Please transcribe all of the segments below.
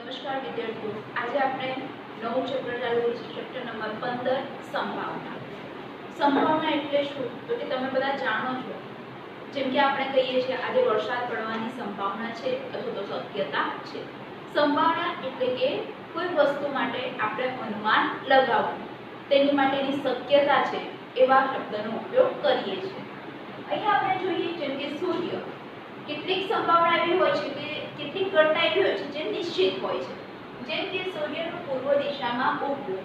નમસ્કાર વિદ્યાર્થીઓ, આજે આપણે નવું ચેપ્ટર ચાલુ કરીએ છીએ, ચેપ્ટર નંબર 15 સંભાવના. સંભાવના એટલે શું? તો કે તમે બધા જાણો છો, જેમ કે આપણે કહીએ છીએ આજે વરસાદ પડવાની સંભાવના છે અથવા તો શક્યતા છે. સંભાવના એટલે કે કોઈ વસ્તુ માટે આપણે અનુમાન લગાવવું, તેની માટેની શક્યતા છે એવા શબ્દનો ઉપયોગ કરીએ છીએ. અહીંયા આપણે જોઈએ જેમ કે સૂર્ય, કેટલીક સંભાવના એવી હોય છે કે કેટલીક ઘટના એવી હોય છે જે નિશ્ચિત હોય છે, જેમ કે સૂર્યનું પૂર્વ દિશામાં ઉગવું,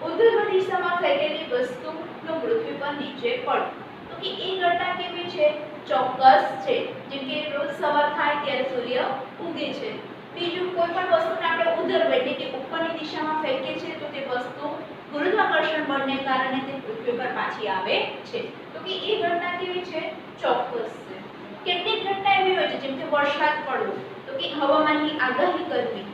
ઉત્તર દિશામાં ફેંકેલી વસ્તુનું પૃથ્વી પર નીચે પડવું. તો કે એ ઘટના કેવી છે? ચોક્કસ છે. જેમ કે રોજ સવાર થાય ત્યારે સૂર્ય ઉગે છે. બીજું, કોઈ પણ વસ્તુને આપણે ઉધર્વ એટલે કે ઉપરની દિશામાં ફેંકીએ છીએ તો તે વસ્તુ ગુરુત્વાકર્ષણ બળને કારણે તે પૃથ્વી પર પાછી આવે છે. તો કે એ ઘટના કેવી છે? ચોક્કસ છે. કેટલીક ઘટના એવી હોય છે જેમ કે વરસાદ પડવો, તો કે હવામાનની આગાહી કરવી,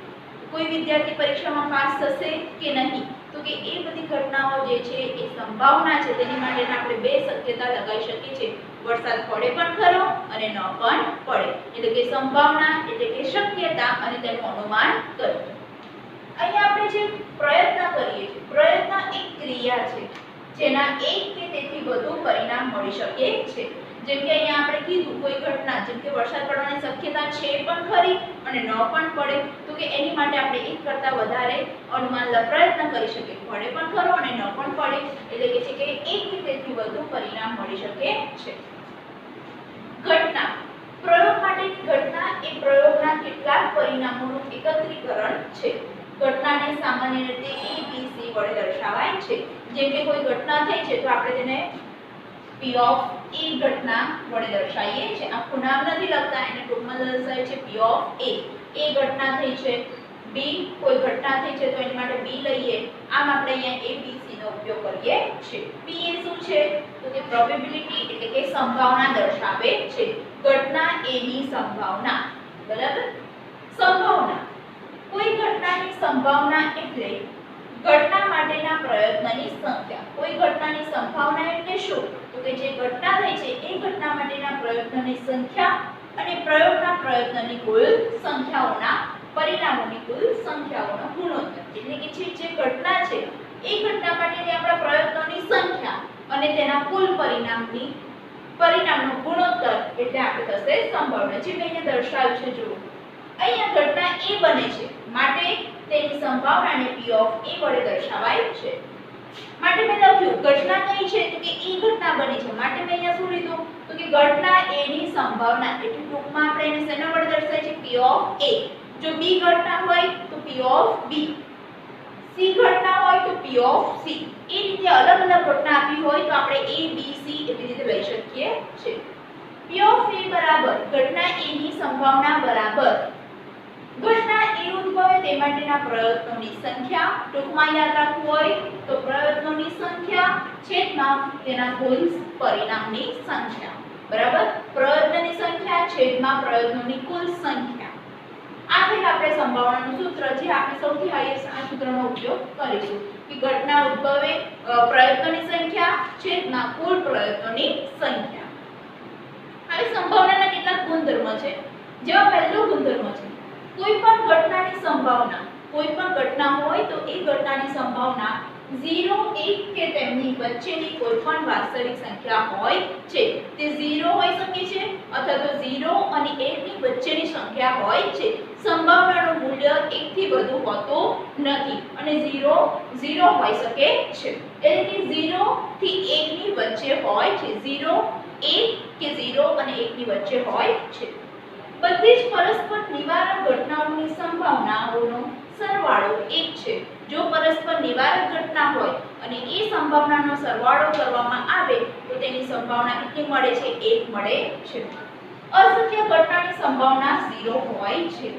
કોઈ વિદ્યાર્થી પરીક્ષામાં પાસ થશે કે નહીં, તો કે એ બધી ઘટનાઓ જે છે એ સંભાવના છે, તેની માટે આપણે બે શક્યતા લગાવી શકીએ છીએ. વરસાદ પડે પણ ખરો અને ન પણ પડે, એટલે કે સંભાવના એટલે કે શક્યતા અને તેનું અનુમાન કરવું. અહીંયા આપણે જે પ્રયત્ન કરીએ છીએ, પ્રયત્ન એક ક્રિયા છે જેના એક કે તેથી વધુ પરિણામ મળી શકે છે. જેમ કે અહીંયા આપણે કીધું કોઈ ઘટના, જેમ કે વરસાદ પડવાની શક્યતા છે પણ ખરી અને ન પણ પડે, તો કે એની માટે આપણે એક કરતાં વધારે અનુમાન પ્રયત્ન કરી શકીએ. પડે પણ ખરો અને ન પણ પડે, એટલે કે છે કે એક કે તેથી વધુ પરિણામ મળી શકે છે. ઘટના, પ્રયોગ માટેની ઘટના એ પ્રયોગના કેટલાક પરિણામોનું એકત્રીકરણ છે. ઘટનાને સામાન્ય રીતે A, B, C વડે દર્શાવાય છે. જેમ કે કોઈ ઘટના થઈ છે તો આપણે તેને P of A ઘટના વડે દર્શાવીએ છીએ. આખું નામ નથી લખતા, એને ટૂંકમાં દર્શાવે છે P of A. A ઘટના થઈ છે. B કોઈ ઘટના થઈ છે તો એની માટે B લઈએ. આમ આપણે અહીંયા A, B, C નો ઉપયોગ કરીએ છીએ. P એ શું છે? તો કે પ્રોબેબિલિટી એટલે કે સંભાવના દર્શાવે છે. ઘટના A ની સંભાવના. બરાબર? સંભાવના, કોઈ ઘટનાની સંભાવના એટલે ઘટના માટેના પ્રયત્નની સંખ્યા. કોઈ ઘટનાની સંભાવના એટલે શું? તો કે જે ઘટના થઈ છે એ ઘટના માટેના પ્રયત્નની સંખ્યા અને પ્રયોગના પ્રયત્નની કુલ સંખ્યાઓના પરિણામોની કુલ સંખ્યાઓનો ગુણોત્તર. એટલે કે જે ઘટના છે એ ઘટના માટેની આપણા પ્રયત્નોની સંખ્યા અને તેના કુલ પરિણામનો ગુણોત્તર એટલે આપણે થશે સંભાવના. જે મેં અહીંયા દર્શાવ્યું છે, જુઓ અહીંયા ઘટના A બને છે માટે તેની સંભાવનાને P of A વડે દર્શાવાય છે. માટે મેં લખ્યું ઘટના કઈ છે? તો કે E ઘટના બની છે. માટે મેં અહીંયા શું લીધું? તો કે ઘટના A ની સંભાવના, એટલે ટૂંકમાં આપણે એને શેના વડે દર્શાવીએ છીએ? P of A. જો B ઘટના હોય તો P of B, C ઘટના હોય તો P of C. એ રીતે અલગ અલગ ઘટના આપી હોય તો આપણે A, B, C એવી રીતે લઈ શકીએ છીએ. P of A બરાબર ઘટના A ની સંભાવના બરાબર ઘટના A ઉદ્ભવે તે માટેના પ્રયત્નોની સંખ્યા. ટૂંકમાં યાદ રાખવું હોય તો પ્રયત્નોની સંખ્યા છેદમાં તેના કુલ પરિણામની સંખ્યા. બરાબર? પ્રયત્નની સંખ્યા છેદમાં પ્રયત્નોની કુલ સંખ્યા. આ થઈ આપણે સંભાવનાનું સૂત્ર, જે આપણે સૌથી હાઈએસ્ટ આ સૂત્રનો ઉપયોગ કરીશું કે ઘટના ઉદ્ભવે પ્રયત્નોની સંખ્યા છેદમાં કુલ પ્રયત્નોની સંખ્યા. હવે સંભાવનાના કેટલાક ગુણધર્મ છે. જેમાં પહેલો ગુણધર્મ છે કોઈ પણ ઘટનાની સંભાવના, કોઈ પણ ઘટના હોય તો એ ઘટનાની સંભાવના 0, 1 કે તેમની વચ્ચેની કોઈ પણ વાસ્તવિક સંખ્યા હોય છે. તે 0 હોઈ શકે છે અથવા તો 0 અને 1 ની વચ્ચેની સંખ્યા હોય છે. સંભાવનાનું મૂલ્ય 1 થી વધુ હોતું નથી અને 0 હોઈ શકે છે. એટલે કે 0 થી 1 ની વચ્ચે હોય છે. 0, 1 કે 0 અને 1 ની વચ્ચે હોય છે. બધી જ પરસ્પર નિવારક ઘટનાઓની સંભાવનાઓનો સરવાળો 1 છે. જો પરસ્પર નિવારક ઘટના હોય અને એ સંભાવનાનો સરવાળો કરવામાં આવે તો તેની સંભાવના કેટલી મળે છે? 1 મળે છે. અશક્ય ઘટનાની સંભાવના 0 હોય છે.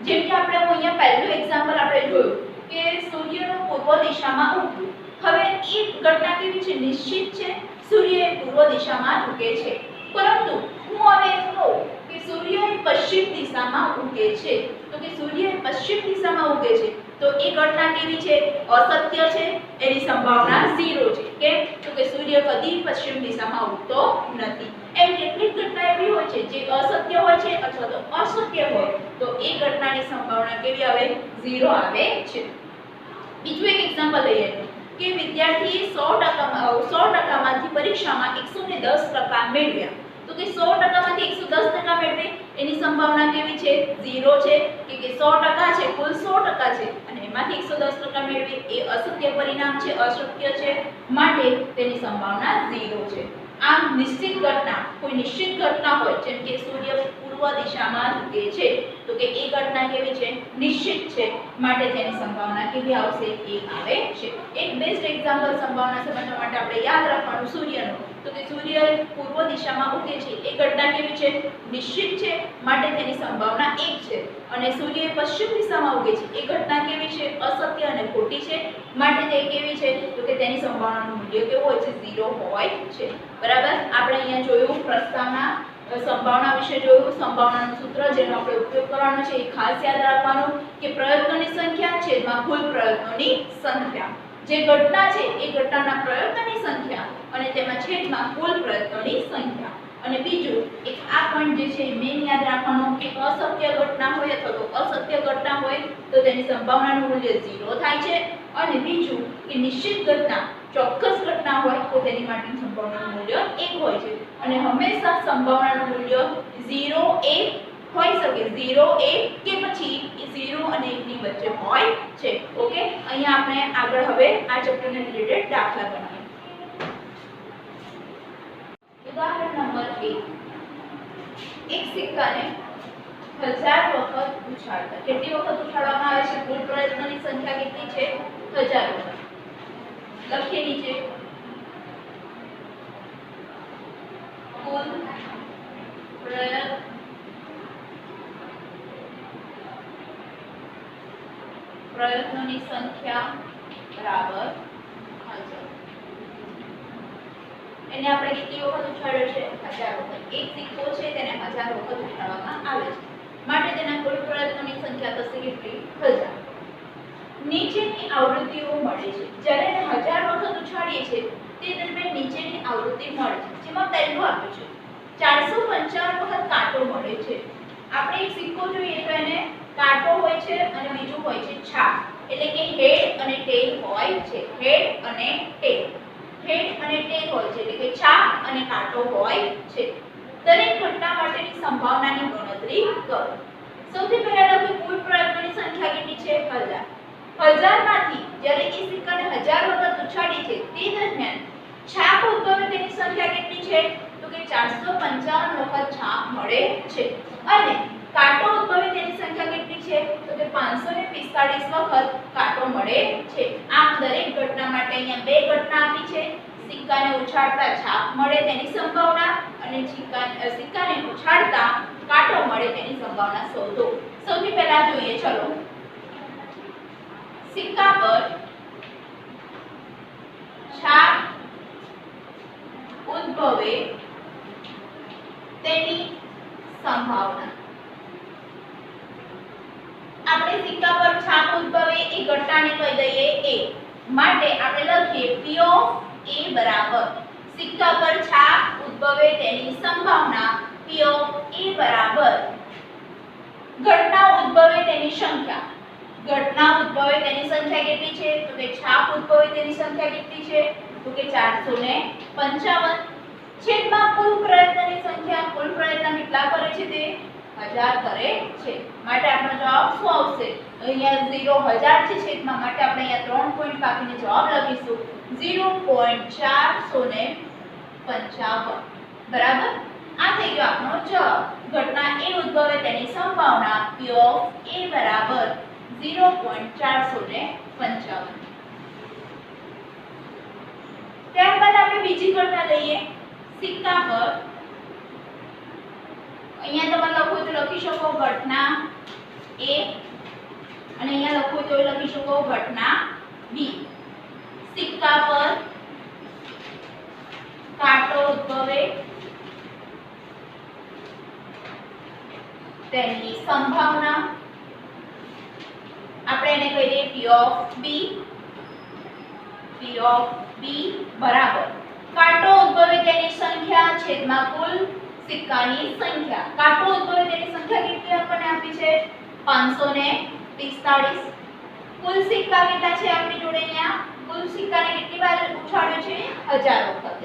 જેમ કે આપણે અહીંયા પહેલું એક્ઝામ્પલ આપણે જોયું કે સૂર્યનું પૂર્વ દિશામાં ઉગવું. હવે એ ઘટના કેવી છે? નિશ્ચિત છે. સૂર્ય પૂર્વ દિશામાં ઉગે છે. પરંતુ હું હવે એમ કહું કે સૂર્ય પશ્ચિમ દિશામાં ઉગે છે, તો કે સૂર્ય પશ્ચિમ દિશામાં ઉગે છે તો એ ઘટના કેવી છે? અસત્ય છે. એની સંભાવના 0 છે. કેમ? તો કે સૂર્ય કદી પશ્ચિમ દિશામાં ઉગતો નથી. એમ કેટલીક ઘટના એવી હોય છે જે અસત્ય હોય છે અથવા તો અશક્ય હોય તો એ ઘટનાની સંભાવના કેવી આવે 0 આવે છે. બીજું એક એક્ઝામ્પલ લઈએ કે વિદ્યાર્થીએ 100% માંથી પરીક્ષામાં 110% મેળવ્યા તો કે 100% માંથી 110% મેળવે એની સંભાવના કેવી છે 0 છે કે 100% છે કુલ 100% છે અને એમાંથી 110% મેળવે એ અસત્ય પરિણામ છે અશક્ય છે માટે તેની સંભાવના 0 છે. આમ નિશ્ચિત ઘટના કોઈ નિશ્ચિત ઘટના હોય જેમ કે સૂર્ય પૂર્વ દિશામાં ઉગે છે તો કે એ ઘટના કેવી છે નિશ્ચિત છે માટે તેની સંભાવના કેવી આવશે 1 આવે છે. એક બેસ્ટ એક્ઝામ્પલ સંભાવના સમજવા માટે આપણે યાદ રાખવાનું સૂર્યનો તો કે સૂર્ય પૂર્વ દિશામાં ઉગે છે એ ઘટના કેવી છે નિશ્ચિત છે માટે તેની સંભાવના 1 છે અને સૂર્ય પશ્ચિમ દિશામાં ઉગે છે એ ઘટના કેવી છે અસત્ય અને ખોટી છે માટે તે કેવી છે તો કે તેની સંભાવનાનું મૂલ્ય કેવું હોય છે 0 હોય છે. બરાબર આપણે અહીંયા જોયું પ્રસ્તાવના સંભાવના વિશે જોયું સંભાવનાનું સૂત્ર જેનો આપણે ઉપયોગ કરવાનો છે એ ખાસ યાદ રાખવાનું કે પ્રયત્નોની સંખ્યા છેદમાં કુલ પ્રયત્નોની સંખ્યા જે ઘટના છે એ ઘટનાના પ્રયત્નોની સંખ્યા અને તેમાં છેદમાં કુલ પ્રયત્નોની સંખ્યા અને બીજું એક આ પોઈન્ટ જે છે મેન યાદ રાખવાનો કે અસત્ય ઘટના હોય અથવા તો અસત્ય ઘટના હોય તો તેની સંભાવનાનું મૂલ્ય 0 થાય છે અને બીજું કે નિશ્ચિત ઘટના ચોક્કસ ઘટના હોય તો તેની માટેની સંભાવનાનું મૂલ્ય 1 હોય છે અને હંમેશા સંભાવનાનું મૂલ્ય 0 1 હોઈ શકે 0 1 કે પછી 0 અને 1 ની વચ્ચે હોય છે. ઓકે અહીંયા આપણે આગળ હવે આ ચેપ્ટરને રિલેટેડ દાખલા ગણીએ. ઉદાહરણ નંબર 1 એક સિક્કાને 1000 વખત ઉછાળતા કેટલી વખત ઉછાળવામાં આવે છે કુલ પ્રયત્નોની સંખ્યા કેટલી છે 1000 વખત. લખીએ નીચે કુલ પ્રયત્નોની સંખ્યા બરાબર 1000. એને આપણે કેટલી વખત ઉછાળ્યો છે 1000 વખત. એક સિક્કો છે તેને 1000 વખત ઉછાળવામાં આવે છે માટે તેના કુલ પ્રયત્નોની સંખ્યા થશે કેટલી 1000. નીચેની આવૃત્તિઓ મળે છે જ્યારે એને 1000 વખત ઉછાળીએ છીએ તે દરમિયાન નીચેની આવૃત્તિ મળે છે જેમાં પહેલું આપ્યું છે 455 વખત કાંટો મળે છે. આપણે એક સિક્કો જોઈએ તો એને કાંટો હોય છે અને બીજું હોય છે છાપ એટલે કે હેડ અને ટેલ હોય છે. હેડ અને ટેલ હોય છે એટલે કે છાપ અને કાંટો હોય છે. દરેક ઘટના માટેની સંભાવનાની ગણતરી કરો. સૌથી પહેલા લખી કુલ પ્રયત્નોની સંખ્યા કેટલી છે 1000. 1000 માંથી જ્યારે એ સિક્કાને 1000 વખત ઉછાળી છે તે દરમિયાન છાપ ઉદ્ભવે તેની સંખ્યા કેટલી છે તો કે 455 વખત છાપ મળે છે અને કાંટો ઉદ્ભવે તેની સંખ્યા કેટલી છે તો કે 545 વખત કાંટો મળે છે. આમ દરેક ઘટના માટે અહીંયા બે ઘટના આપી છે સિક્કાને ઉછાળતા છાપ મળે તેની સંભાવના અને સિક્કાને ઉછાળતા કાંટો મળે તેની સંભાવના શોધો. સૌથી પહેલા જોઈએ ચલો સિક્કા પર છાપ ઉદ્ભવે તેની સંભાવના. આપણે સિક્કા પર છાપ ઉદ્ભવે એ ઘટનાને કહી દઈએ a માટે આપણે લખીએ p of a બરાબર સિક્કા પર છાપ ઉદ્ભવે તેની સંભાવના p of a બરાબર ઘટના ઉદ્ભવે તેની સંખ્યા. ઘટના ઉદ્ભવે તેની સંખ્યા કેટલી છે તો કે છાપ ઉદ્ભવે તેની સંખ્યા કેટલી છે તો કે 455 છેદમાં કુલ પ્રયત્નની સંખ્યા. કુલ પ્રયત્ન કેટલા કરે છે તે 1000 કરે છે માટે આપણો જવાબ શું આવશે અહીંયા 0 1000 છે છેદમાં માટે આપણે અહીંયા 3 પોઈન્ટ કાપીને જવાબ લખીશું 0.455 બરાબર. આ થઈ ગયો આપણો જવાબ. ઘટના a ઉદ્ભવે તેની સંભાવના p of a બરાબર 0.455. ત્યારબાદ આપણે બીજી ઘટના લઈએ સિક્કા પર અહીંયા તમે લખો તો લખી શકો ઘટના a અને અહીંયા લખો તો લખી શકો ઘટના b. સિક્કા પર કાંટો ઉદ્ભવે તેની સંભાવના આપણે એને કહીએ p of b બરાબર કાંટો ઉદ્ભવે તેની સંખ્યા છેદમાં કુલ સિક્કાની સંખ્યા. કાંટો ઉદ્ભવે તેની સંખ્યા કેટલી આપણને આપી છે 545. કુલ સિક્કા કેટલા છે આપણી જોડે? અહીંયા કુલ સિક્કાને કેટલી વાર ઉછાળ્યો છે? 1000 વખત.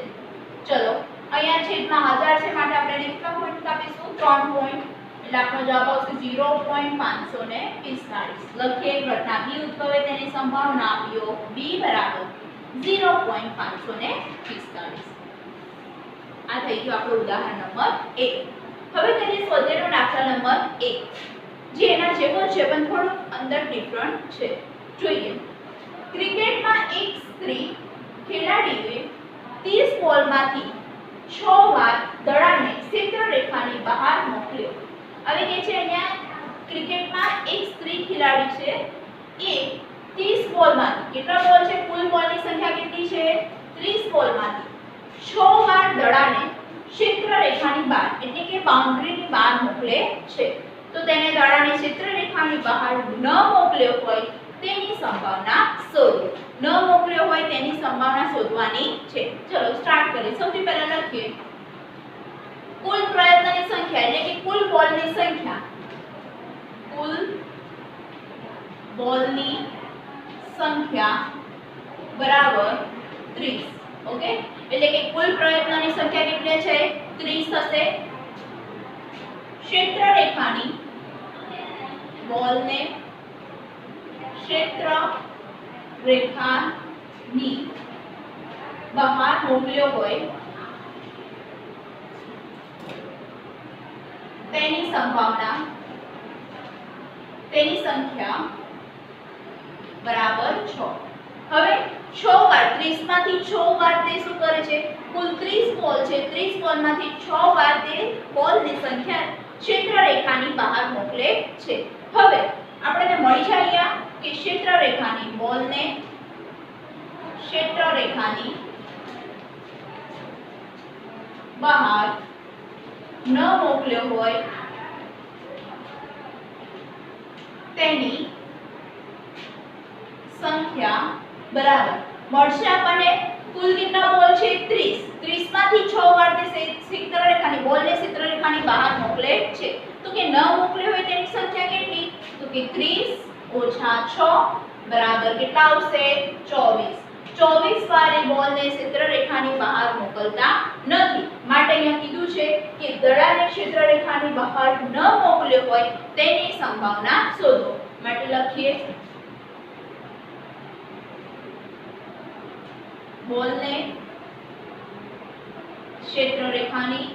ચલો અહીંયા છેદમાં 1000 છે માટે આપણે કેટલા પોઈન્ટ કાપીશું? 3 પોઈન્ટ. એટલે આપણો જવાબ આવશે 0.545. લખીએ ઘટના B ઉદ્ભવે તેની સંભાવના યોગ B બરાબર 0.545. આ થઈ ગયું આપણું ઉદાહરણ નંબર 1. હવે તેની સ્વધ્યાયનો દાખલા નંબર 1 જે એના જેવો છે પણ થોડું અંદર ડિફરન્ટ છે. જોઈએ. ક્રિકેટમાં એક સ્ત્રી ખેલાડીએ 30 બોલમાંથી 6 વાર દડાને ક્ષેત્ર રેખાની બહાર મોકલ્યો. હવે કે છે અહીંયા ક્રિકેટમાં એક સ્ત્રી ખેલાડી છે એ 30 બોલમાંથી કેટલા બોલ છે? કુલ બોલની સંખ્યા કેટલી છે? 30 બોલમાંથી 6 વાર દડાને ક્ષેત્ર રેખાની બહાર એટલે કે બાઉન્ડ્રીની બહાર મોકલે છે. તો તેને દડાને ક્ષેત્ર રેખાની બહાર ન મોકલ્યો હોય તેની સંભાવના શોધો. ન મોકલ્યો હોય તેની સંભાવના શોધવાની છે. ચલો સ્ટાર્ટ કરીએ. સૌથી પહેલા લખીએ કુલ પ્રયત્નની સંખ્યા એટલે કે કુલ બોલની સંખ્યા. કુલ બોલની સંખ્યા બરાબર 30. ઓકે એટલે કે કુલ પ્રયત્નની સંખ્યા કેટલી છે? 30 થશે. ક્ષેત્ર રેખાની બોલને ક્ષેત્ર રેખાની બહાર મોકલ્યો હોય તેની સંભાવના તેની સંખ્યા બરાબર 6. હવે 6 વાર 30 માંથી 6 વાર તે શું કરે છે? કુલ 30 બોલ છે. 30 બોલમાંથી 6 વાર તે બોલની સંખ્યા ક્ષેત્ર રેખાની બહાર મોકલે છે. હવે આપણને મળી જાય કે ક્ષેત્ર રેખાની બોલને ક્ષેત્ર રેખાની બહાર ન મોકલ્યો હોય તેની સંખ્યા બરાબર મળશે આપણને કુલ કેટલા બોલ છે? 30. 30 માંથી 6 વાર તે ક્ષેત્ર રેખાની બોલને ક્ષેત્ર રેખાની બહાર મોકલે છે. તો કે ન મોકલ્યો હોય તેની સંખ્યા કેટલી? તો કે 30 ઓછા 6 બરાબર કેટલા આવશે? 24. 24 વાર એ બોલને ક્ષેત્ર રેખાની બહાર મોકલતા નથી માટે અહીંયા કીધું છે કે દડાને ક્ષેત્ર રેખાની બહાર ન મોકલ્યો હોય તેની સંભાવના શોધો. માટે લખીએ બોલને ક્ષેત્ર રેખાની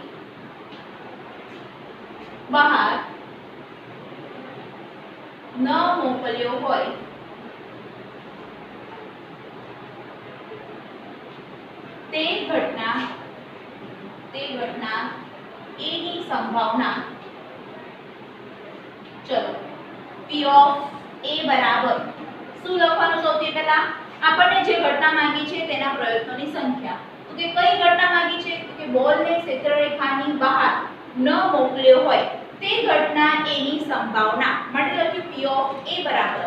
બહાર ન મોકલ્યો હોય તે ઘટના A ની સંભાવના. ચલો P of A બરાબર શું લખવાનું? સૌથી પહેલા આપણને જે ઘટના માંગી છે તેના પ્રયત્નોની સંખ્યા. તો કે કઈ ઘટના માંગી છે? તો કે બોલને ક્ષેત્ર રેખાની બહાર ન મોકલ્યો હોય તે ઘટના A ની સંભાવના. માટે લખ્યું P of A બરાબર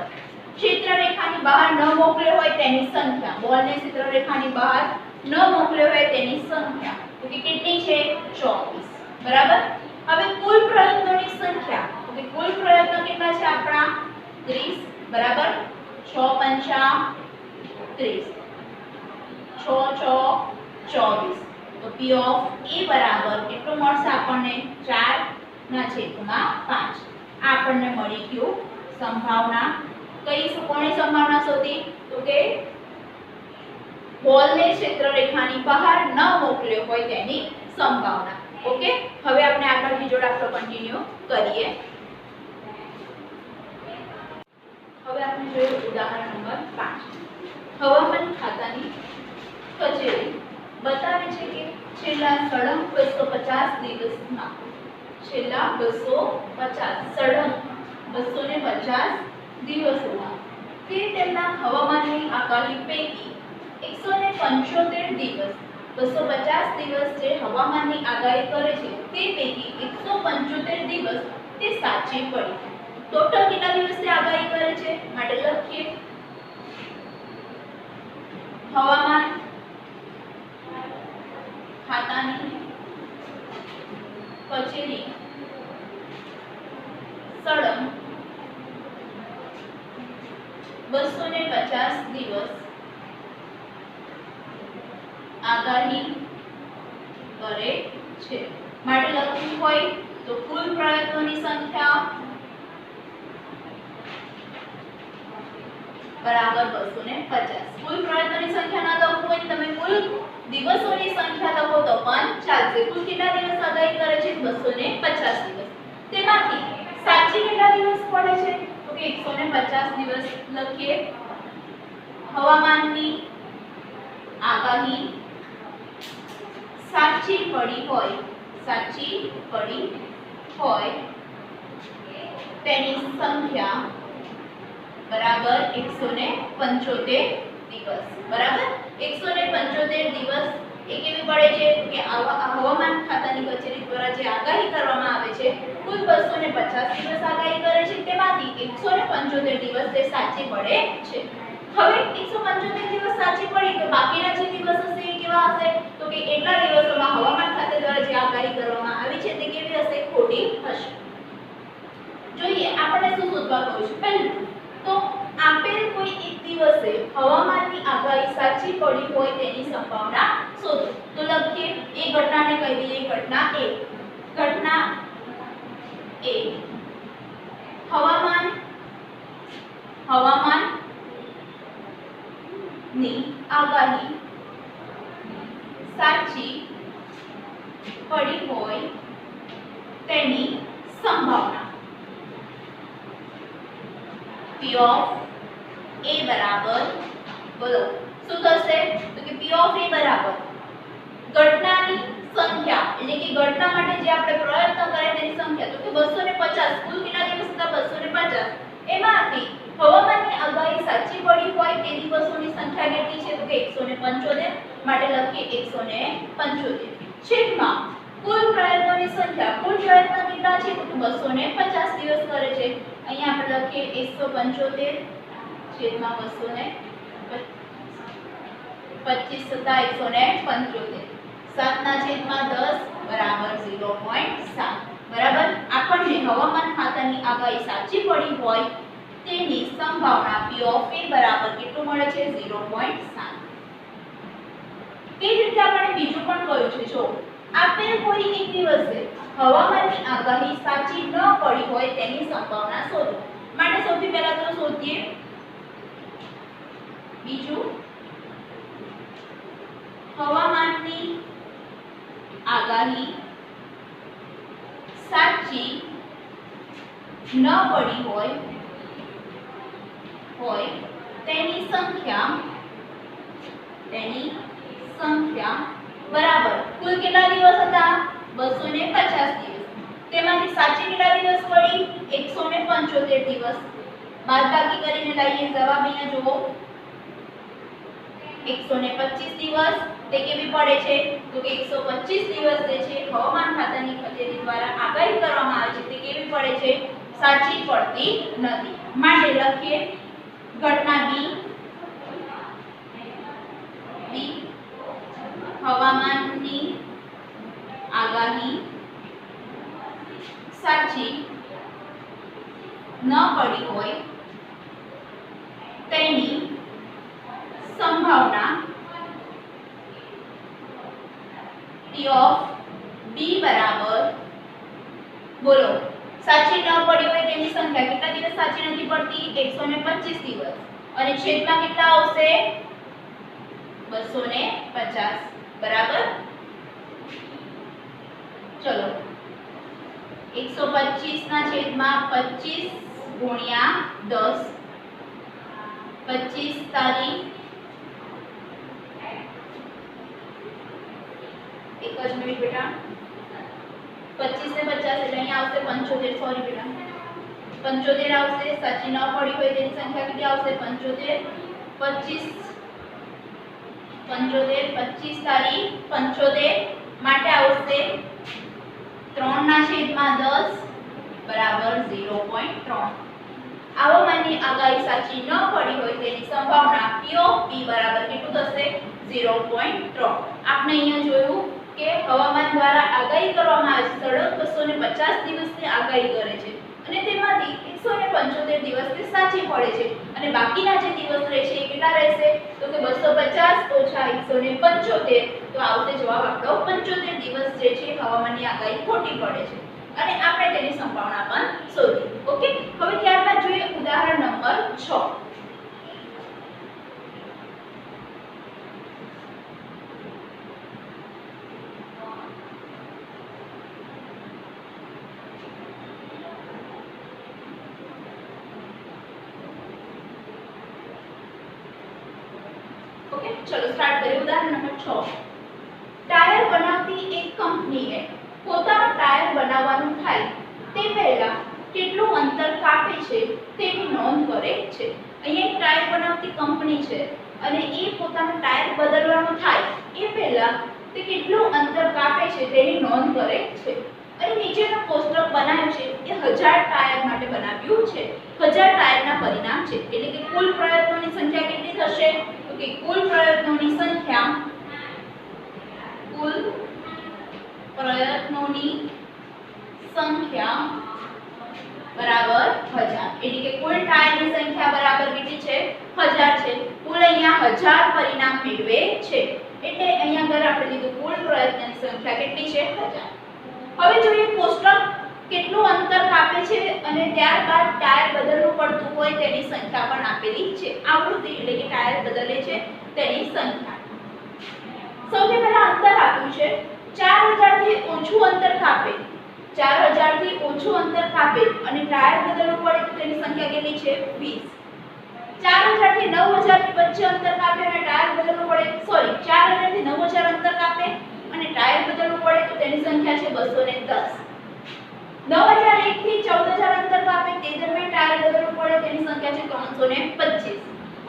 ક્ષેત્ર રેખાની બહાર ન મોકલ્યો હોય તેની સંખ્યા. બોલને ક્ષેત્ર રેખાની બહાર ન મોકલ્યો હોય તેની સંખ્યા. તો કે કેટલી છે? 24. બરાબર. હવે કુલ પ્રયત્નોની સંખ્યા. તો કે કુલ પ્રયત્નો કેટલા છે આપણા? 30 બરાબર. 6 પંચા 30 6 6 24. તો P of A બરાબર કેટલું મળશે આપણને? 4/5. આ આપણને મળી ગયું સંભાવના. કઈ કોની સંભાવના શોધી? તો કે બોલને ક્ષેત્ર રેખાની બહાર ન મોકલ્યો હોય તેની સંભાવના. ઓકે હવે આપણે આગળ બીજો દાખલો કન્ટિન્યુ કરીએ. હવે આપણે જોઈએ ઉદાહરણ નંબર 5. હવામાન ખાતાની કચેરી બતાવે છે કે છેલ્લા સળંગ 250 દિવસમાં છેલ્લા 250 સળંગ 250 દિવસોમાં તે તેમના હવામાનની આગાહી પૈકી 175 દિવસ 250 દિવસ જે હવામાનની આગાહી કરે છે તે પૈકી 175 દિવસ તે સાચી પડી. ટોટલ કેટલા દિવસની આગાહી કરે છે? માટે લખીએ 250 દિવસ આગાહી કરે છે માટે લખવું હોય તો કુલ પ્રયત્નોની સંખ્યા બરાબર 250. કુલ પ્રયત્નોની સંખ્યા ના લખવું હોય તમે કુલ દિવસોની સંખ્યા લખો તો પણ ચાલશે. કુલ કેટલા દિવસ આગાહી કરે છે? 250 દિવસ. તેમાંથી સાચી કેટલા દિવસ પડે છે? તો કે 150 દિવસ લખીએ. હવામાનની આગાહી સાચી પડી હોય તેની સંખ્યા બરાબર 175 દિવસ. બરાબર 175 દિવસ એ કેવી પડે છે કે હવામાન ખાતાની કચેરી દ્વારા જે આગાહી કરવામાં આવે છે કુલ 250 દિવસ આગાહી કરે છે તેમાંથી 175 દિવસ તે સાચી પડે છે. હવે 175 દિવસ સાચી પડી તો બાકીના જે દિવસ હશે એ કેવા હશે? તો કે એટલા દિવસોમાં હવામાન ખાતા દ્વારા જે આગાહી કરવામાં આવી છે તે કેવી હશે? ખોટી હશે. જોઈએ આપણે શું શોધવા કહ્યું છે. પહેલું તો આપેલ કોઈ એક દિવસે હવામાનની આગાહી સાચી પડી હોય તેની સંભાવના શોધો. તો લખીએ એ ઘટનાને કહી દઈએ ઘટના A. ઘટના A હવામાન ની આગાહી સાચી પડી હોય તેની સંભાવના P of A બરાબર બોલો શું થશે? તો કે P of A બરાબર ઘટનાની સંખ્યા એટલે કે ઘટના માટે જે આપણે પ્રયત્ન કરે તેની સંખ્યા તો કે 250. કુલ કેટલા દિવસ હતા? 250. એમાંથી હવામાનની આગાહી સાચી પડી હોય તે દિવસોની સંખ્યા કેટલી છે? તો કે 175. માટે લખીએ 175 છેદમાં કુલ પ્રયત્નોની સંખ્યા. કુલ પ્રયત્ન કેટલા છે? તો 250 દિવસ કરે છે. અહીંયા આપણે લખીએ 175 છેદમાં 250 25 સત્તા 175 7 ના છેદમાં 10 બરાબર 0.7. બરાબર આપણને હવામાન ખાતાની આગાહી સાચી પડી હોય તેની સંભાવના P of A બરાબર કેટલું મળે છે? 0.7. તે જ રીતે આપણે બીજું પણ કહ્યું છે. જો આપેલ કોઈ એક દિવસે હવામાનની આગાહી સાચી ન પડી હોય તેની સંભાવના શોધો. માટે સૌથી પહેલા તો શોધીએ બીજું હવામાનની આગાહી સાચી ન પડી હોય તેની સંખ્યા બરાબર કુલ કેટલા દિવસ હતા? 250 દિવસ. તેમાંથી સાચી કેટલા દિવસ પડી? 175 દિવસ. બાદબાકી કરીને લઈએ જવાબ અહીંયા જુઓ 125 દિવસ. તે કેવી પડે છે? તો કે 125 દિવસ જે છે હવામાન ખાતાની કચેરી દ્વારા આગાહી કરવામાં આવે છે તે કેવી પડે છે? સાચી પડતી નથી. માટે લખીએ ઘટના B હવામાનની આગાહી સાચી ન પડી હોય તેની સંભાવના P of B બરાબર બોલો સાચી ન પડી હોય તેની સંખ્યા કેટલા દિવસ સાચી નથી પડતી? 125 દિવસ. અને છેદમાં કેટલા આવશે? 250. બરાબર ચલો 125 ના છેદમાં 25 ગુણ્યા 10 25 તારીખ એક જ મિનિટ બેટા 25 ને 50 એટલે અહીંયા આવશે 75. સોરી બેટા 75 આવશે. સાચી ન પડી હોય તેની સંખ્યા કેટલી આવશે? 75 25 તારીખ 75 માટે આવશે 3 ના છેદમાં 10 બરાબર 0.3. હવામાનની આગાહી સાચી ન પડી હોય તેની સંભાવના P of P બરાબર કેટલું થશે? 0.3. આપણે અહીંયા જોયું કે હવામાન દ્વારા આગાહી કરવામાં આવે છે સતત 250 દિવસની આગાહી કરે છે અને તેમાંથી 175 દિવસ તે સાચી પડે છે અને બાકીના જે દિવસ રહેશે એ કેટલા રહેશે તો કે 250 ઓછા 175 તો આવશે જવાબ આપણો 75 દિવસ જે છે હવામાનની આગાહી ખોટી પડે છે અને આપણે તેની સંભાવના પણ શોધી. ઓકે, હવે ત્યારબાદ જોઈએ ઉદાહરણ નંબર 6. ओके, चलो स्टार्ट करिए. उदाहरण नंबर 6. टायर बनावती एक कंपनीए પોતાનું ટાયર બનાવવાનું થાય તે પહેલા કેટલું અંતર કાપે છે તેની નોંધ કરે છે. અહીંયા એક ટાયર બનાવતી કંપની છે અને એ પોતાનું ટાયર બદલવાનું થાય એ પહેલા તે કેટલું અંતર કાપે છે તેની નોંધ કરે છે. અને નીચેનું કોષ્ટક બનાવ્યું છે એ 1000 ટાયર માટે બનાવ્યું છે. 1000 ટાયરના પરિણામ છે એટલે કે કુલ પ્રયત્નોની સંખ્યા કેટલી થશે તો કે કુલ પ્રયત્નોની સંખ્યા બરાબર 1000 એટલે કે કુલ ટાયરની સંખ્યા બરાબર કેટલી છે 1000 છે. કુલ અહીંયા 1000 પરિણામ મેળવે છે એટલે અહીંયા આગળ આપણે લીધું કુલ પ્રયત્નની સંખ્યા કેટલી છે 1000. હવે જોઈએ કોષ્ટક કેટલું અંતર કાપે છે અને ત્યારબાદ ટાયર બદલવું પડતું હોય તેની સંખ્યા પણ આપેલી છે. આવૃત્તિ એટલે કે ટાયર બદલે છે તેની સંખ્યા. સૌથી પહેલા અંતર આપ્યું છે 4000 થી ઓછું અંતર કાપે 4000 થી ઓછું અંતર કાપે અને ટાયર બદલવું પડે તો તેની સંખ્યા કેટલી છે 20. 4000 થી 9000 ની વચ્ચે અંતર કાપે અને ટાયર બદલવું પડે 4000 થી 9000 અંતર કાપે અને ટાયર બદલવું પડે તો તેની સંખ્યા છે 210. 9001 થી 14000 અંતર કાપે તે દરમિયાન ટાયર બદલવું પડે તેની સંખ્યા છે 325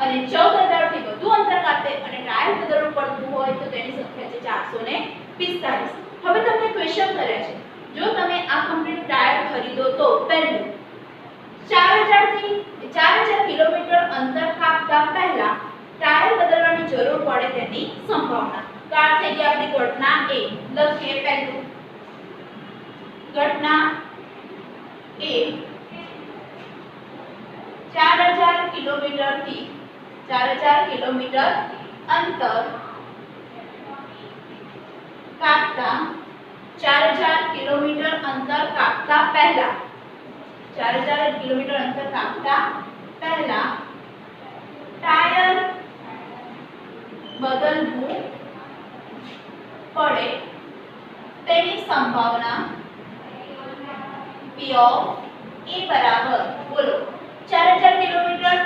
અને 14000 થી વધુ અંતર કાપે અને ટાયર બદલવું પડતું હોય તો તેની સંખ્યા છે 445. હવે તમને ક્વેશ્ચન કર્યા છે જો તમે આ કંપનીનું ટાયર ખરીદો તો પહેલું 4000 કિલોમીટર અંતર કાપતા પહેલા ટાયર બદલવાની જરૂર પડે તેની સંભાવના. તો આ થઈ ગઈ આપણી ઘટના A. લખીએ પહેલું ઘટના A 4000 કિલોમીટર અંતર કાપતા 4000 કિલોમીટર અંતર કાપતા પહેલા 4000 કિલોમીટર અંતર કાપતા પહેલા ટાયર બદલવું પડે તેની સંભાવના P of A બરાબર બોલો 4000 કિલોમીટર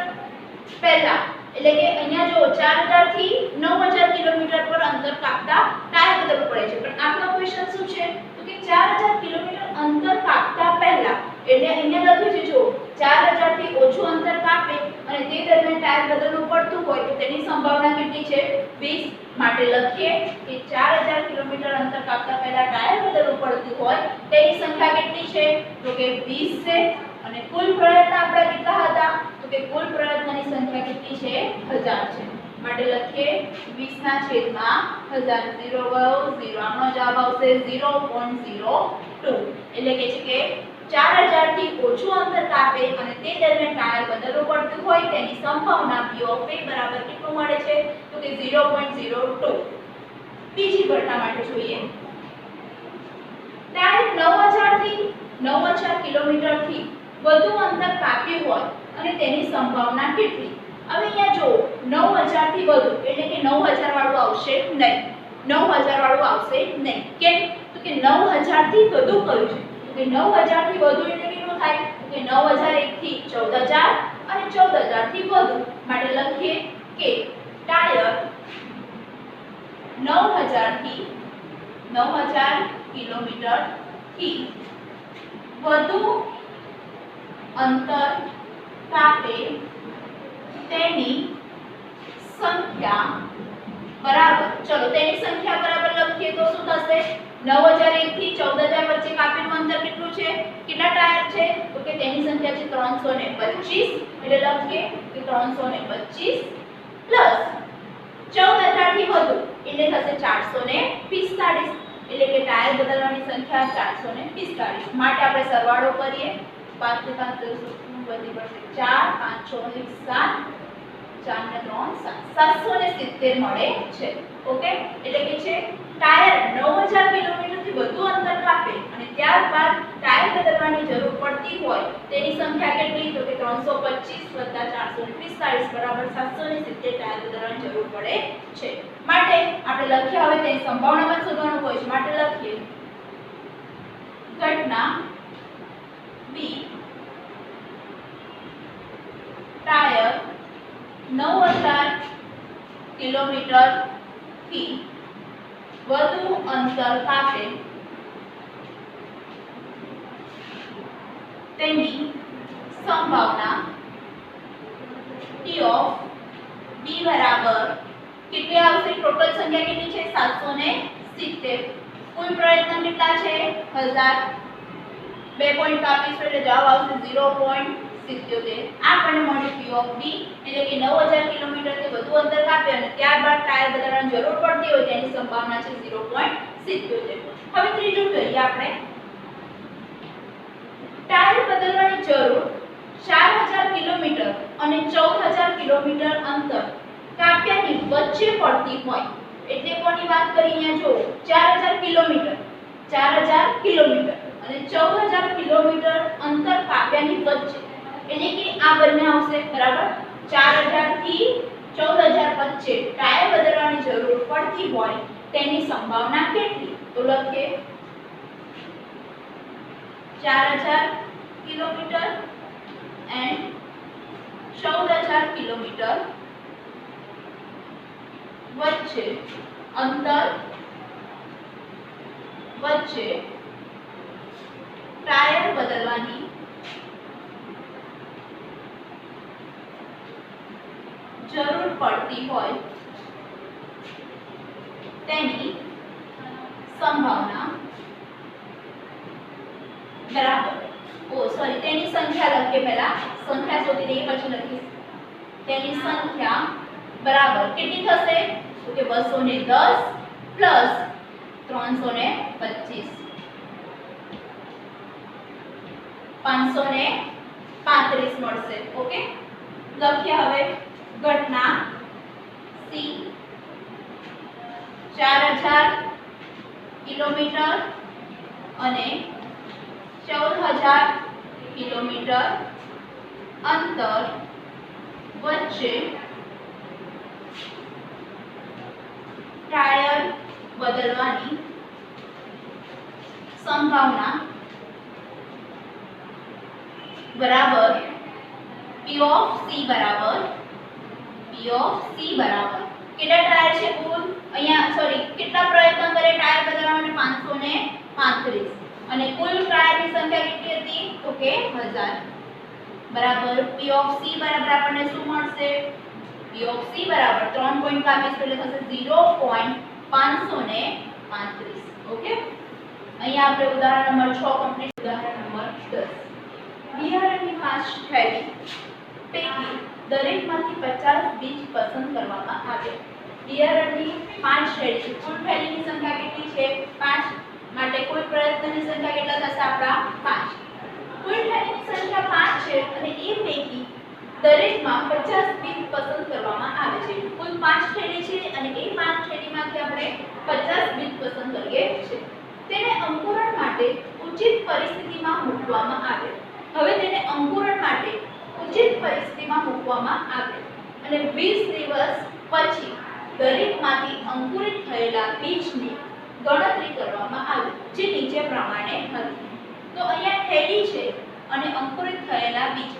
પહેલા એટલે કે અહીંયા જો 4000 થી 9000 કિલોમીટર પર અંતર કાપતા ટાયર બદલવું પડે છે પણ આપણો ક્વેશ્ચન શું છે તો કે 4000 કિલોમીટર અંતર કાપતા પહેલા એટલે અહીંયા લખ્યું છે જો 4000 થી ઓછું અંતર કાપે અને તે દરમિયાન ટાયર બદલવું પડતું હોય તો તેની સંભાવના કેટલી છે 20 માટે લખીએ કે 4000 કિલોમીટર અંતર કાપતા પહેલા ટાયર બદલવું પડતું હોય તેની સંખ્યા કેટલી છે તો કે 20 છે અને કુલ પ્રયત્ન આપણા કેટલા હતા તો કે કુલ પ્રયત્નની સંખ્યા કેટલી છે 1000 છે માટે લખીએ 20 ના છેદમાં 1000 0 ગયો 0 આપણો જવાબ આવશે 0.02 એટલે કે છે કે 4000 થી ઓછું અંતર કાપે અને તે દરમિયાન ટાયર બદલવું પડતું હોય તેની સંભાવના P of A બરાબર કેટલું મળે છે તો કે 0.02. બીજી ઘટના માટે જોઈએ ટાયર 9000 કિલોમીટર થી વધુ અંતર કાપ્યું હોય અને તેની સંભાવના કેટલી. હવે અહીંયા જો 9000 થી વધુ એટલે કે 9000 વાળું આવશે નહીં 9000 વાળું આવશે નહીં કેમ તો કે 9000 થી વધુ કયું છે તો કે 9000 થી વધુ એટલે કેટલું થાય તો કે 9001 થી 14000 અને 14000 થી વધુ માટે લખીએ કે ટાયર 9000 કિલોમીટર થી વધુ અંતર કાપે તેની સંખ્યા બરાબર ચલો તેની સંખ્યા બરાબર લખીએ તો શું થશે 9001 થી 14000 વચ્ચે કાપેલું અંતર કેટલું છે કેટલા ટાયર છે તો કે તેની સંખ્યા છે 325 એટલે લખીએ કે 325 પ્લસ 14000 થી વધુ એટલે થશે 445 એટલે કે ટાયર બદલવાની સંખ્યા 445 માટે આપણે સરવાળો કરીએ 5 થી 5 10 વધી પડશે 4 5 6 1 7 4 ને 3 7 770 મળે છે ઓકે એટલે કે છે ટાયર 9000 કિલોમીટર થી વધુ અંતર કાપે અને ત્યારબાદ ટાયર બદલવાની જરૂર પડતી હોય તેની સંખ્યા કેટલી તો કે 325 445 બરાબર 770 ટાયર બદલવાની જરૂર પડે છે માટે આપણે લખ્યા હવે તેની સંભાવના પણ શોધવાનું હોય છે માટે લખીએ ઘટના બી ટાયર 9000 કિલોમીટર થી વધુ અંતર કાપે તેની સંભાવના T of B બરાબર કેટલી આવશે ટોટલ સંખ્યા કેટલી છે 770 કુલ પ્રયત્ન કેટલા છે 1000 2 પોઈન્ટ કાપીશું એટલે જવાબ આવશે 0.77 આપણને મળ્યું P of B એટલે કે 9000 કિલોમીટર થી વધુ અંતર કાપે અને ત્યારબાદ ટાયર બદલવાની જરૂર પડતી હોય તેની સંભાવના છે 0.77 હવે ત્રીજું જોઈએ આપણે ટાયર બદલવાની જરૂર 4000 કિલોમીટર અને 14000 કિલોમીટર અંતર કાપ્યાની વચ્ચે પડતી હોય એટલે કોની વાત કરી અહીંયા જો 4000 કિલોમીટર અને 14000 કિલોમીટર અંતર કાપ્યાની વચ્ચે એટલે કે આ બંને આવશે બરાબર 4000 થી 14000 વચ્ચે ટાયર બદલવાની જરૂર પડતી હોય તેની સંભાવના કેટલી તો લખીએ 4000 કિલોમીટર and 14000 કિલોમીટર વચ્ચે અંતર વચ્ચે ટાયર બદલવાની જરૂર પડતી હોય તેની સંભાવના બરાબર તેની સંખ્યા લખીએ પહેલા સંખ્યા શોધી લઈએ પછી લખીએ તેની સંખ્યા બરાબર કેટલી થશે તો કે 210 પ્લસ 325 535 મળશે ઓકે લખીએ હવે ઘટના સી 4000 કિલોમીટર અને 14000 કિલોમીટર અંતર વચ્ચે ટાયર બદલવાની સંભાવના બરાબર P of C બરાબર કેટલા ટાયર છે કુલ અહીંયા સોરી કેટલા પ્રયત્ન કરે ટાયર બદલવા માટે 535 અને કુલ ટાયરની સંખ્યા કેટલી હતી તો કે 1000 બરાબર P of C બરાબર આપણને શું મળશે P of C બરાબર 3 પોઈન્ટ કાપીશું એટલે થશે 0.535 ઓકે અહીંયા આપણે ઉદાહરણ નંબર 6 કમ્પ્લીટ ઉદાહરણ નંબર 10 બિયારણની 5 થેલી પૈકી દરેકમાંથી 50 બીજ પસંદ કરવામાં આવે બિયારણની 5 થેલી કુલ થેલીની સંખ્યા કેટલી છે 5 માટે કુલ પ્રયત્નની સંખ્યા કેટલા થશે આપણા 5 કુલ થેલીની સંખ્યા 5 છે અને એ પૈકી દરેકમાં 50 બીજ પસંદ કરવામાં આવે છે કુલ 5 થેલી છે અને એ 5 થેલીમાંથી આપણે 50 બીજ પસંદ કરીએ છીએ તેને અંકુરણ માટે ઉચિત પરિસ્થિતિમાં મૂકવામાં આવે હવે તેને અંકુરણ માટે ઉચિત પરિસ્થિતિમાં મૂકવામાં આવે અને 20 દિવસ પછી દરેકમાંથી અંકુરિત થયેલા બીજની ગણતરી કરવામાં આવે જે નીચે પ્રમાણે હતી તો અહીંયા થેલી છે અને અંકુરિત થયેલા બીજ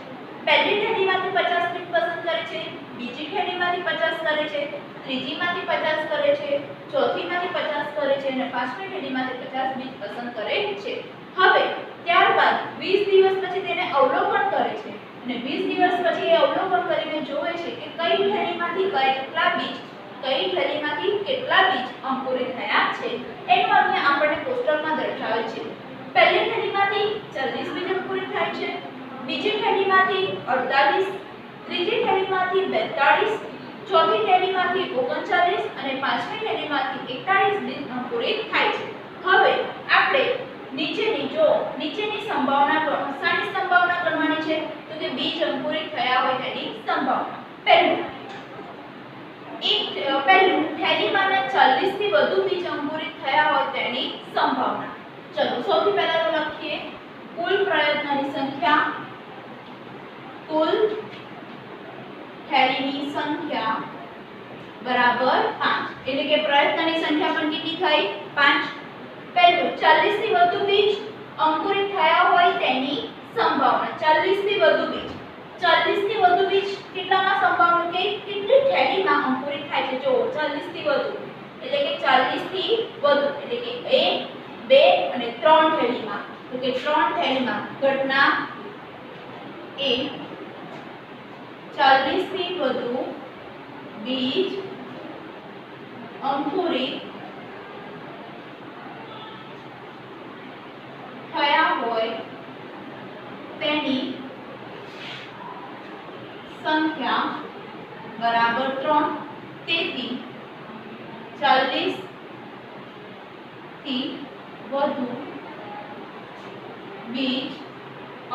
પહેલી થેલીમાંથી 50 બીજ પસંદ કરે છે બીજી થેલીમાંથી 50 કરે છે ત્રીજીમાંથી 50 કરે છે ચોથીમાંથી 50 કરે છે અને પાંચમી થેલીમાંથી 50 બીજ પસંદ કરે છે હવે ત્યારબાદ 20 દિવસ પછી તેને અવલોકન કરે છે અને 20 દિવસ પછી એ અવલોકન કરીને જોવે છે કે કઈ થેલીમાંથી કેટલા બીજ અંકુરિત થયા છે એનું અહીંયા આપણે કોષ્ટકમાં દર્શાવે છે પહેલી થેલીમાંથી 40 બીજ અંકુરિત થાય છે બીજી થેલીમાંથી 48 ત્રીજી થેલીમાંથી 42 ચોથી થેલીમાંથી 39 અને પાંચમી થેલીમાંથી 41 બીજ અંકુરિત થાય છે હવે આપણે નીચેની સંભાવના શાની સંભાવના કરવાની છે તો કે કે બીજ અંકુરિત થયા હોય તેની સંભાવના. પહેલું થેલીમાંના 40 થી વધુ બીજ અંકુરિત થયા હોય તેની સંભાવના. ચલો સૌથી પહેલા તો લખીએ કુલ પ્રયત્નની સંખ્યા, કુલ થેલીની સંખ્યા બરાબર 5. એટલે કે પ્રયત્નની સંખ્યા પણ કેટલી થઈ? 5. પહેલું 40 થી વધુ બીજ અંકુરિત થયા હોય તેની સંભાવના. 40 થી વધુ બીજ, 40 થી વધુ બીજ કેટલામાં સંભાવના કે કેટલી થેલીમાં અંકુરિત થાય છે? જો 40 થી વધુ એટલે કે 40 થી વધુ એટલે કે 1 2 અને 3 થેલીમાં. તો કે 3 થેલીમાં ઘટના એ 40 થી વધુ બીજ અંકુરિત થયા હોય તેની સંખ્યા બરાબર 3. તેથી 40 થી વધુ બીજ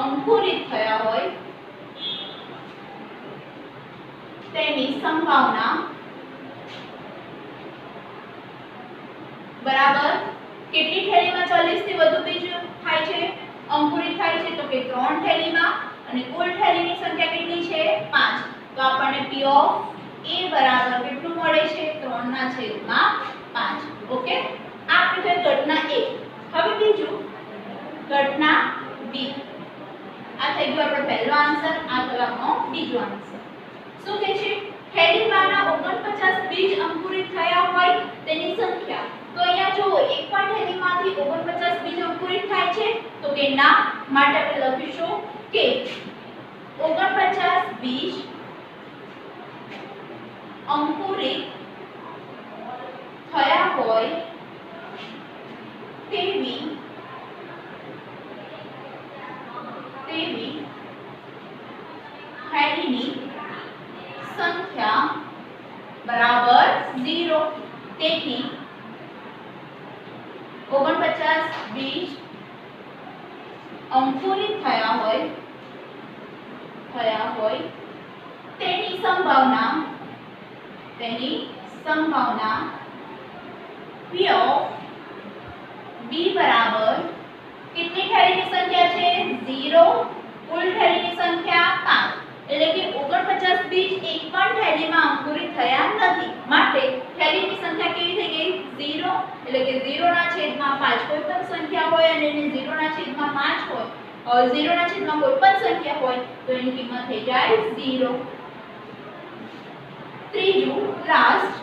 અંકુરિત થયા હોય તેની સંભાવના બરાબર કેટલી થેલીમાં 40 થી વધુ બીજ થાય છે, અંકુરિત થાય છે? તો કે 3 થેલીમાં. અને કુલ થેલીની સંખ્યા કેટલી છે? 5. તો આપણને P ઓફ A બરાબર કેટલું મળે છે? 3/5. ઓકે, આ આપણી થઈ ઘટના A. હવે બીજું ઘટના B. આ થઈ ગયો આપણો પહેલો આન્સર, આ થયો આપણો બીજો આન્સર. શું કહે છે? થેલીમાંના 49 બીજ અંકુરિત થયા હોય તેની સંખ્યા. તો અહીંયા જો એક પણ થેલીમાંથી 49 બીજ અંકુરિત થાય છે? તો કે ના. માટે આપણે લખીશું કે 49 બીજ અંકુરિત થયા હોય તેવી થેલીની સંખ્યા બરાબર 0. તેથી 49 બીજ અંકુરિત થયા હોય તેની સંભાવના P of B બરાબર કેટલી થેલીની સંખ્યા છે? 0. કુલ થેલીની સંખ્યા 5. એટલે કે 49 બીજ એક પણ થેલીમાં અંકુરિત થયા નથી. માટે થેલીની સંખ્યા કેવી થઈ ગઈ? 0. એટલે કે 0/5 કોઈ પણ સંખ્યા હોય અને એને 0/5 હોય, 0/5 કોઈ પણ સંખ્યા હોય તો એની કિંમત થઈ જાય 0. ત્રીજું લાસ્ટ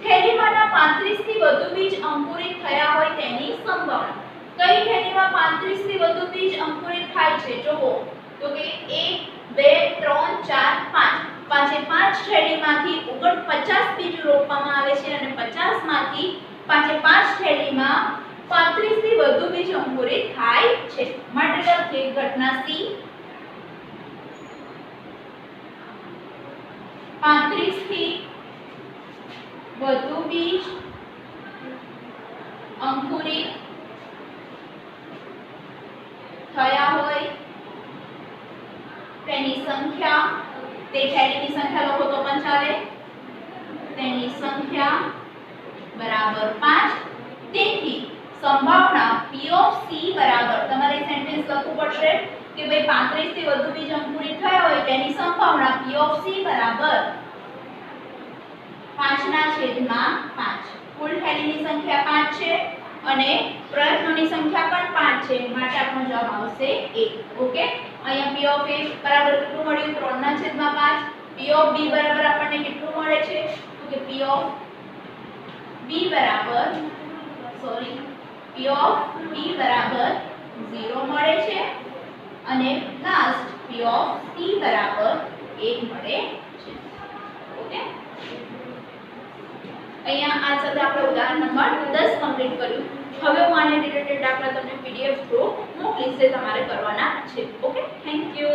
થેલીમાંના 35 થી વધુ બીજ અંકુરિત થયા હોય તેની સંભાવના. કઈ થેલીમાં 35 થી વધુ બીજ અંકુરિત થાય છે? જુઓ તો કે 1 2 3 4 5. પાંચે પાંચ થેલીમાંથી 49 બીજ રોપવામાં આવે છે અને 50 માંથી પાંચે પાંચ થેલીમાં 35 થી વધુ બીજ અંકુરિત થાય છે. માટે લખીએ ઘટના C 35 થી વધુ બીજ અંકુરિત થયા હોય તેની સંખ્યા, તે થેલીની સંખ્યા લખો તો પણ ચાલે, તેની સંખ્યા બરાબર 5. તેથી સંભાવના P of C બરાબર, તમારે સેન્ટેન્સ લખવું પડશે કે ભાઈ 35 થી વધુ બીજ અંકુરિત થયા હોય તેની સંભાવના P of C બરાબર 5/5. કુલ થેલીની સંખ્યા 5 છે અને પ્રયત્નોની સંખ્યા પણ 5 છે. માટે આપણો જવાબ આવશે 1. ઓકે, અહીંયા P of A બરાબર કેટલું મળ્યું? 3/5. P of B બરાબર આપણને કેટલું મળે છે? તો કે P of B બરાબર P of B બરાબર 0 મળે છે અને લાસ્ટ P of C બરાબર 1 મળે છે. ઓકે, અહીંયા આ સાથે આપણે ઉદાહરણ નંબર 10 કમ્પ્લીટ કર્યું. હવે હું આને રિલેટેડ દાખલા તમને PDF થ્રુ મોકલીશ, જે તમારે કરવાના છે. Okay, thank you.